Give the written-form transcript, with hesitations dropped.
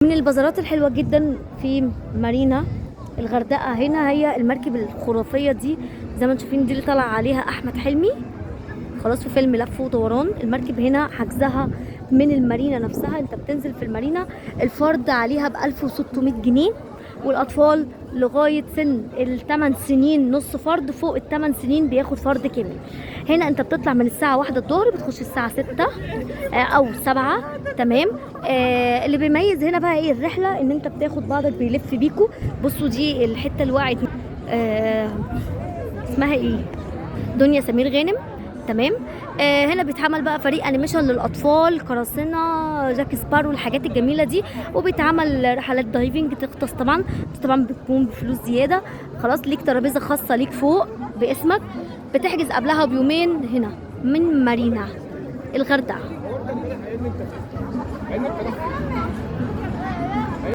من البازارات الحلوة جدا في مارينا الغردقة. هنا هي المركب الخرافية دي زي ما انتم شايفين، دي اللي طلع عليها احمد حلمي خلاص في فيلم لف ودوران. المركب هنا حجزها من المارينا نفسها، انت بتنزل في المارينا. الفرد عليها ب 1600 جنيه، والاطفال لغايه سن ال8 سنين نص فرد، فوق ال8 سنين بياخد فرد كامل. هنا انت بتطلع من الساعه 1 الظهر، بتخش الساعه 6 او 7. تمام. اللي بيميز هنا بقى ايه الرحله، ان انت بتاخد بعضك بيلف بيكو. بصوا دي الحته اللي وقعت اسمها ايه، دنيا سمير غانم. تمام. هنا بيتعمل بقى فريق انيميشن للاطفال، قراصنه، جاك سبارو، الحاجات الجميله دي. وبيتعمل رحلات دايفنج تغطس طبعا. طبعا بتكون بفلوس زياده. خلاص ليك ترابيزه خاصه ليك فوق باسمك، بتحجز قبلها بيومين. هنا من مارينا الغردقه.